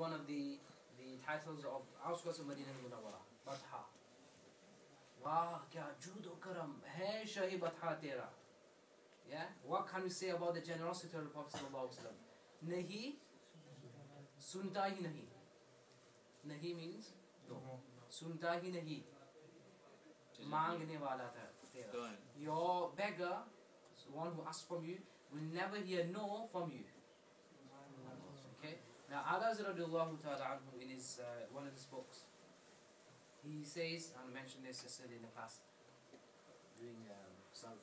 one of the titles of outskirts of Medina Munawwara, Batha. Wow, kya judo karam hai Shahi Batha tera. Yeah? What can we say about the generosity of the Prophet sallallahu alaihi wasallam? Nahi, sunta hi nahi. Nahi means no. Sunta hi nahi. Mangne wala tera. Your beggar, one who asks from you, will never hear no from you. Okay? Now, Anas radiallahu ta'ala anhu in his, one of his books, he says, and I mentioned this yesterday in the class, doing some.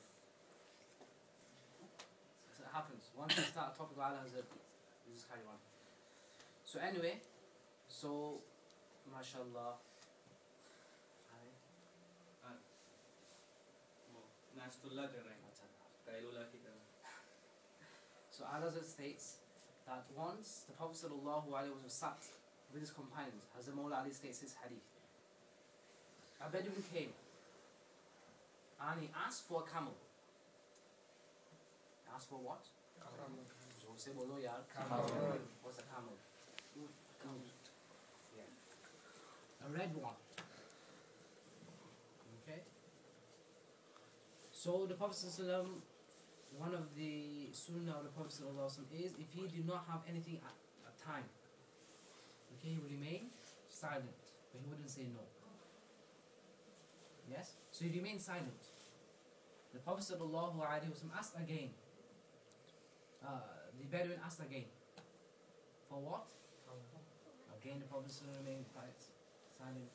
So it happens. Once you start a topic of Al Hazard, you just carry on. So anyway, so, mashallah. So Al Hazard states that once the Prophet ﷺ was sat with his companions, as the Mawla Ali states his hadith, a Bedouin came and he asked for a camel. He asked for what? Camel. So say bolo yaar. Camel. What's a camel? Camel. Yeah. A red one. Okay. So the Prophet ﷺ, one of the sunnah of the Prophet ﷺ is, if he did not have anything at a time, okay, he would remain silent, but he wouldn't say no. Yes? So he remained silent. The Prophet ﷺ asked again. The Bedouin asked again. For what? Again the Prophet ﷺ remained quiet, silent.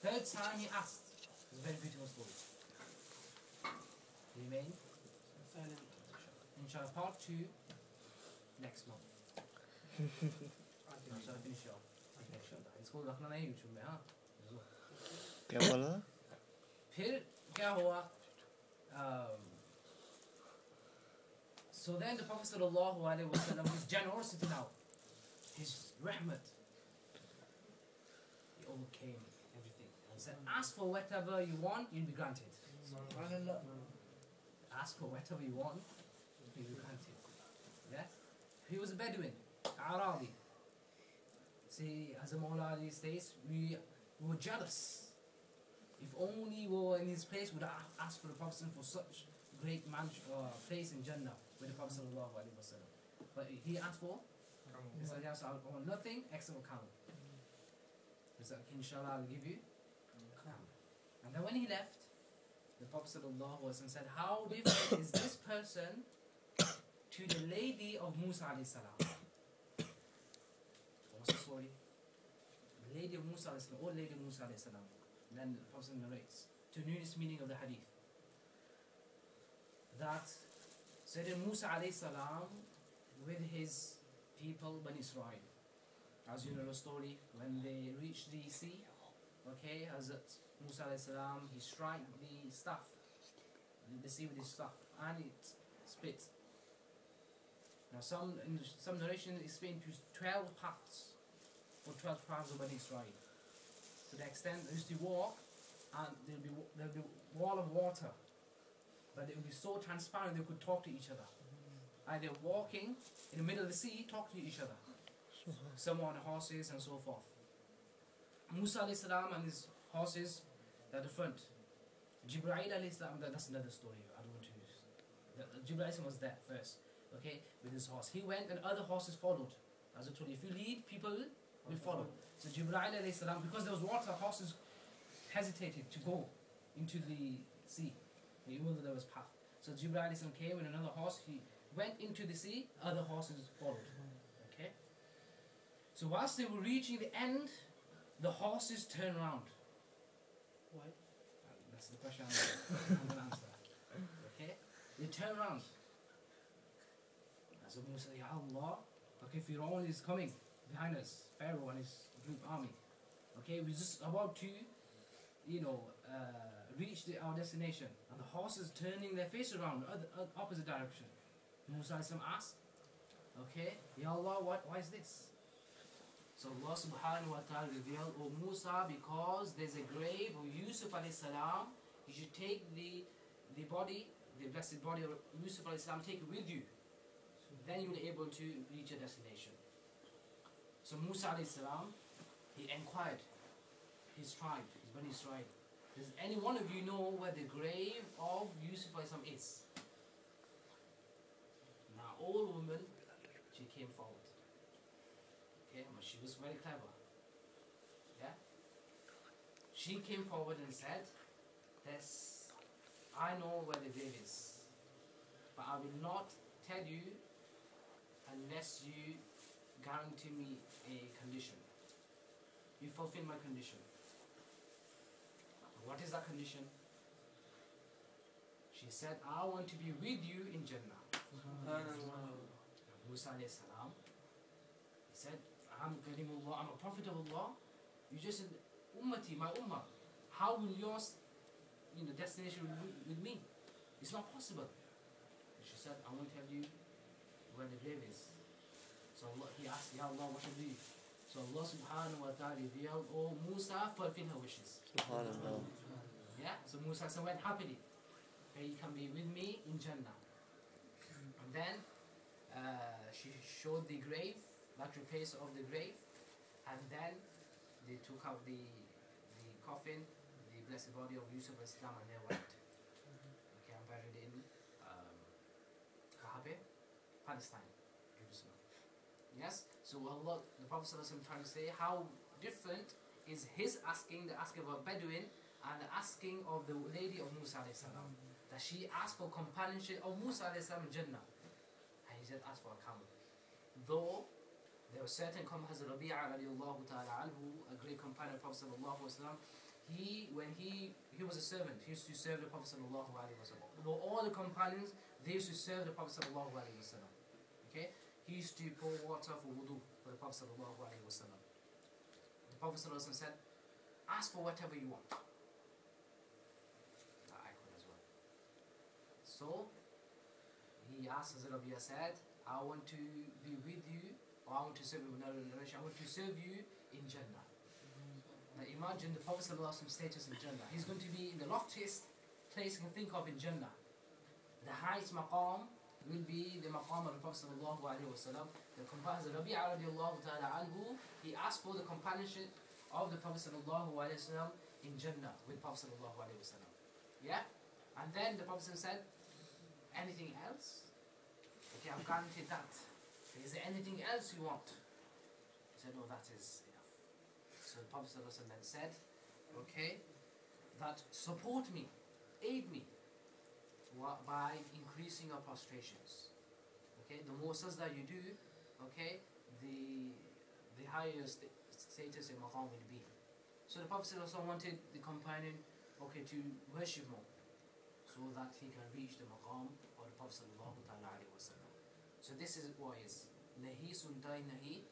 Third time he asked. It's a very beautiful story. He remained silent. Inshallah, part 2 next month. Inshallah, finish off. इसको रखना नहीं YouTube में हाँ. क्या बोला? फिर क्या हुआ? So then the Prophet sallallahu alaihi wasallam, his generosity now, his rahmat, he overcame everything. He said, ask for whatever you want, you'll be granted. Ask for whatever you want, you'll be granted. Yes? He was a Bedouin, Arabi. See, as a Mawla Ali states, we were jealous. If only we were in his place, we would ask for the Prophet for such great place in Jannah with the Prophet sallallahu alaihi wasallam. But he asked for, he said, yes, I want nothing except a camel. He said, inshallah, I'll give you a camel. And then when he left, the Prophet sallallahu alaihi wasallam said, how different is this person to the lady of Musa alayhi salam? What's the story? The lady of Musa alayhi salam, old lady of Musa alayhi salam. And then the Prophet narrates to newest meaning of the hadith that Sayyidina Musa alayhi salam with his people Bani Israel, as you know the story, when they reached the sea, okay, Hazrat Musa alayhi salam, he struck the staff, the sea with his staff, and it split. Now in some narration it's split into 12 parts, or 12 parts of Bani Israel. To the extent they used to walk, and there'll be wall of water, but it would be so transparent they could talk to each other. And they're walking in the middle of the sea, talking to each other. Some on horses and so forth. Musa alayhi salam and his horses at the front. Jibreel alayhi salam, that's another story. I don't want to. Jibreel alayhi salam was there first, okay, with his horse. He went and other horses followed. As I told you, if you lead, people will follow. So Jibreel alayhi salam, because there was water, horses hesitated to go into the sea, even though there was path. So Jibreel alayhi salam came with another horse. He went into the sea, other horses followed. Okay. So whilst they were reaching the end, the horses turned around. Why? That's the question I'm going to answer. Okay. They turned around. So Musa said, Ya Allah, okay, Pharaoh is coming behind us, Pharaoh and his group army. Okay, we're just about to, reach our destination. And the horses turning their face around, opposite direction. Musa asked, okay, Ya Allah, why is this? So Allah subhanahu wa ta'ala revealed, O Musa, because there's a grave of Yusuf alayhi salam, you should take the body, the blessed body of Yusuf alayhi salam, take it with you. Then you'll be able to reach your destination. So Musa alayhi salam, he inquired his tribe, his Bani Israel. Does any one of you know where the grave of Yusuf alayhi salam is? Now all women, she came forward. Okay, but she was very clever. Yeah? She came forward and said, "Yes, I know where the grave is, but I will not tell you unless you guarantee me a condition. You fulfill my condition." What is that condition? She said, "I want to be with you in Jannah." Musa alayhi salam, he said, "I'm Kalimullah, I'm a prophet of Allah. You just said, Ummati, my ummah. How will your destination with me? It's not possible." She said, "I won't tell you where the grave is." So Allah, he asked, "Ya Allah, what to do?" So Allah subhanahu wa ta'ala revealed, "Oh Musa, fulfill her wishes." Subhanallah. Yeah, so Musa went happily. "Okay, you can be with me in Jannah." And then she showed the grave, lateral place of the grave, and then they took out the coffin, the blessed body of Yusuf al-Islam, and they went. Okay, I'm buried in Kaaba, Palestine, Jerusalem. Yes, so Allah, the Prophet ﷺ trying to say how different is his asking, the asking of a Bedouin, and the asking of the lady of Musa alayhi salam. That she asked for companionship of Musa alayhi salam in Jannah, and he said ask for a camel. Though there was certain Hazrat Rabi Ul Awwal, a great companion of Prophet sallallahu alaihi wasallam, when he was a servant, he used to serve the Prophet sallallahu alaihi wasallam. Though all the companions, they used to serve the Prophet sallallahu alaihi wasallam. Okay, he used to pour water for wudu for the Prophet sallallahu alaihi wasallam. The Prophet sallallahu alaihi wasallam said, "Ask for whatever you want." I could as well. So he asked, Hazrat Rabi'a said, "I want to be with you, or I want to serve you in another generation. I want to serve you in Jannah." Now imagine the Prophet ﷺ status in Jannah. He's going to be in the loftiest place you can think of in Jannah. The highest maqam will be the maqam of the Prophet ﷺ. The companion Rabi radiallahu ta'ala anhu, he asked for the companionship of the Prophet ﷺ in Jannah with Prophet ﷺ. Yeah? And then the Prophet said, "Anything else?" "Okay, I've guaranteed that. Is there anything else you want?" He said, "No, that is enough." So the Prophet ﷺ then said, "Okay, that support me, aid me by increasing your prostrations. Okay, the more sajda you do, okay, the higher status in maqam will be." So the Prophet ﷺ wanted the companion, okay, to worship more, so that he can reach the maqam of the Prophet ﷺ. So this is what is nahi suntai nahi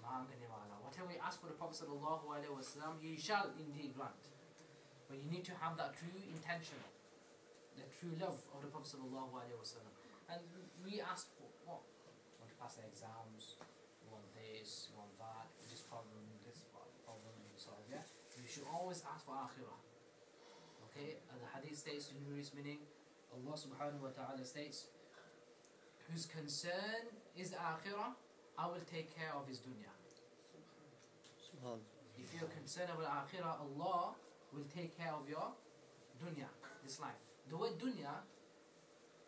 maangane wala. Whatever you ask for the Prophet ﷺ, you shall indeed grant. But you need to have that true intention, the true love of the Prophet ﷺ. And we ask for what? We want to pass the exams, we want this, we want that, this problem, solve, yeah? You should always ask for akhirah. Okay, and the hadith states in numerous meaning, Allah subhanahu wa ta'ala states, "Whose concern is the akhirah, I will take care of his dunya." If you're concerned about akhirah, Allah will take care of your dunya, this life. The word dunya,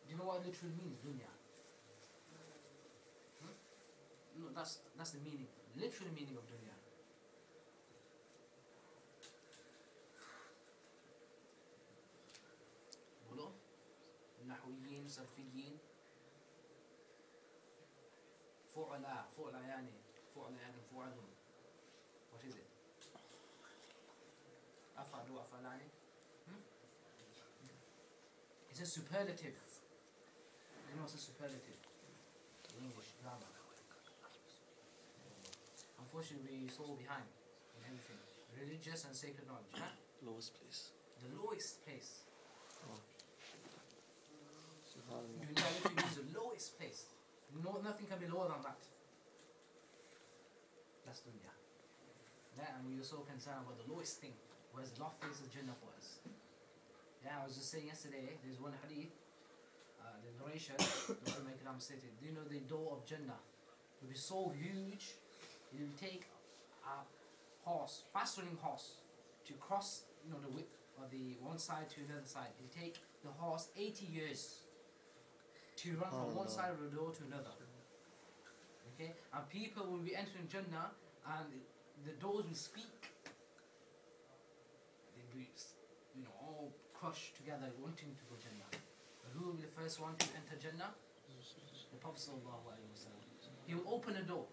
do you know what it literally means, dunya? No, that's the meaning, literal meaning of dunya. نحويين صرفيين فعلا يعني فعل. What is it? أفعلاني. It's a superlative. You know what's a superlative? In English grammar. Unfortunately, we're so behind in everything. Religious and sacred knowledge. Huh? Lowest place. The lowest place. Oh. You know literally means the lowest place. No, nothing can be lower than that. That's dunya. Yeah, and we are so concerned about the lowest thing, whereas the loftiest is Jannah for us. Yeah, I was just saying yesterday, there's one hadith, the narration, the Ulama Ikram stated, do you know the door of Jannah will be so huge, take a horse, fast-running horse, to cross, the width of the one side to another side. It'll take the horse 80 years to run from one side of the door to another. Okay, and people will be entering Jannah, and the doors will speak. They'll be, all crushed together, wanting to go Jannah. But who will be the first one to enter Jannah? The Prophet sallallahu alaihi wasallam. He will open a door,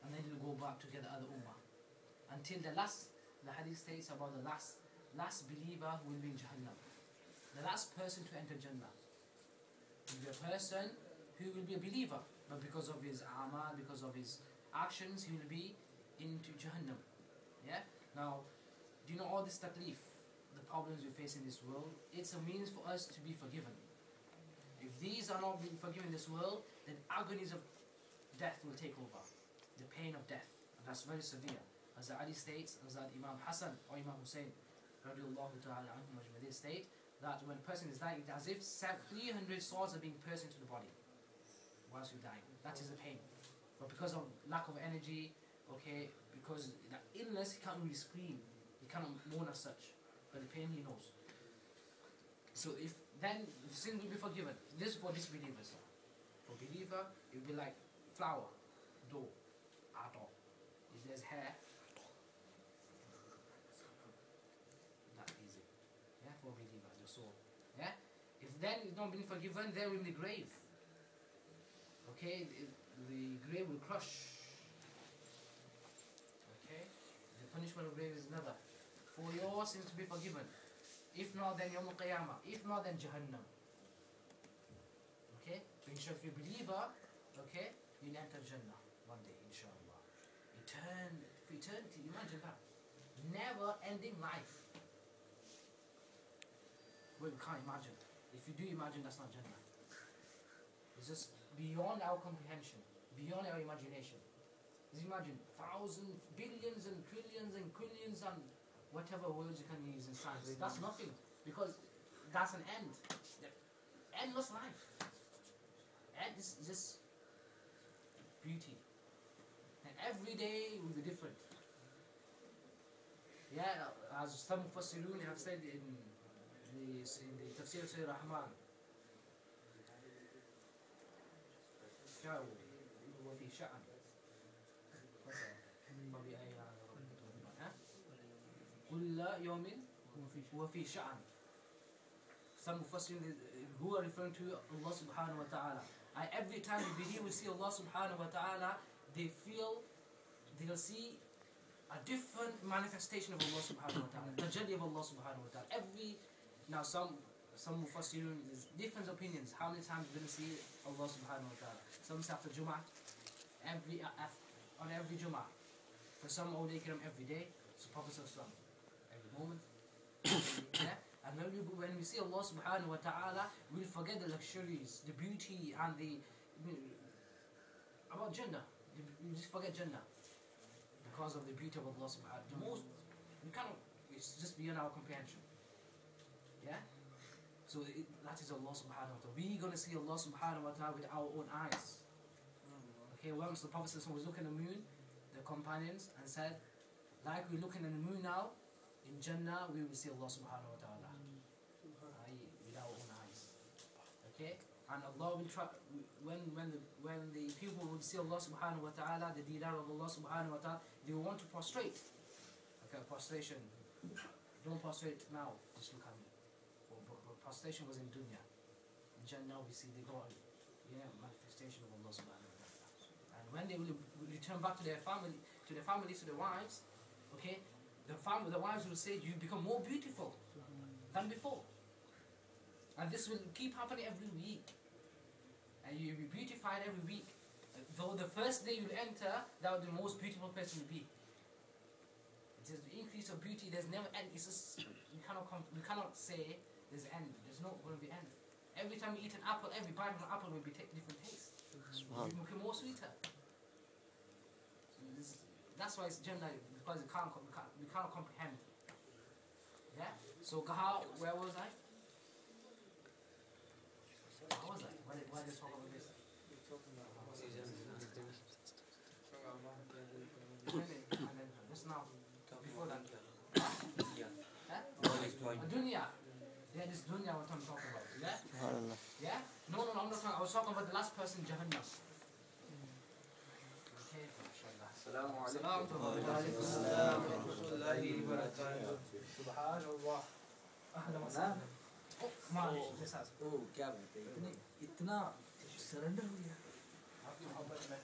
and then he'll go back to get the other ummah, until the hadith states about the last believer who will be in Jahannam. The last person to enter Jannah will be a person who will be a believer, but because of his amal, because of his actions, he will be into Jahannam. Yeah? Now, do you know all this taklif, the problems we face in this world? It's a means for us to be forgiven. If these are not being forgiven in this world, then agonies of death will take over. The pain of death. And that's very severe. As Ali states, as Imam Hassan or Imam Husain they state that when a person is dying, it's as if 300 swords are being pierced into the body whilst you're dying. That is the pain. But because of lack of energy, okay, because that illness, he can't really scream, he cannot moan as such, but the pain he knows. So if then the sin will be forgiven. This is for disbelievers. For believer, it will be like flour, dough, ado. If there's hair, that easy. Yeah, for believers, the soul. Yeah. If then it's not been forgiven, there will be the grave. Okay, the grave will crush. Okay, the punishment of grave is another. For your sins to be forgiven. If not, then Yawm al-Qiyamah. If not, then Jahannam. Okay? So if you're a believer, okay, you'll enter Jannah one day, inshallah. For eternity, imagine that. Never ending life. Well, we can't imagine. If you do imagine, that's not Jannah. It's just beyond our comprehension, beyond our imagination. Just imagine thousands, billions and trillions and quillions and whatever words you can use in science. That's nothing, because that's an end. Endless life. And this is just beauty. And every day will be different. Yeah, as some Mufassirun have said in the Tafsir Sayyid Rahman, وفي شأن كل يوم وفي شأن. Some Mufassirin who are referring to Allah subhanahu wa ta'ala. And every time the believer will see Allah subhanahu wa ta'ala, they'll see a different manifestation of Allah subhanahu wa ta'ala. Tajalli of Allah subhanahu wa ta'ala. Now some Mufassirun, there's different opinions. How many times you're going to see Allah subhanahu wa ta'ala? Some say after Jum'ah, on every Jum'ah. For some, Awliya Kiram every day. So Prophet sallallahu every moment. Yeah? And when we see Allah subhanahu wa ta'ala, we'll forget the luxuries, the beauty, and about Jannah. We just forget Jannah because of the beauty of Allah subhanahu wa ta'ala. It's just beyond our comprehension. Yeah? So that is Allah subhanahu wa ta'ala. We're going to see Allah subhanahu wa ta'ala with our own eyes. Okay, once the Prophet was looking at the moon, the companions, and said, like we're looking at the moon now, in Jannah we will see Allah subhanahu wa ta'ala. With our own eyes. Okay? And Allah will try, when the people will see Allah subhanahu wa ta'ala, the deedar of Allah subhanahu wa ta'ala, they will want to prostrate. Okay, prostration. Don't prostrate now, just look at me. Prostration was in dunya. In Jannah we see the God, manifestation of Allah subhanahu wa ta'ala. And when they will return back to their families, to their wives, okay, the wives will say, you become more beautiful than before. And this will keep happening every week. And you'll be beautified every week. Though the first day you'll enter, that will be the most beautiful person you'll be. It is the increase of beauty, there's never end. It's just, we cannot say there's end. There's not going to be end. Every time you eat an apple, every bite of an apple will be different taste. It will become more sweeter. So that's why it's Jannah, because we can't comprehend. Yeah? So where was I? How was I? Why did I talk about this? Just now. Before that. Huh? Point. Dunya. Yeah, this dunya what I'm talking about. Yeah? Subhanallah. Yeah? No, I'm not talking. I was talking about the last person, Jahannam. Okay, mashallah. Assalamu Assalamu alaikum. Subhanallah. Ahlan wa sahlan. معلش بس هذا. क्या बात है इतना surrender हो गया आप मोहब्बत में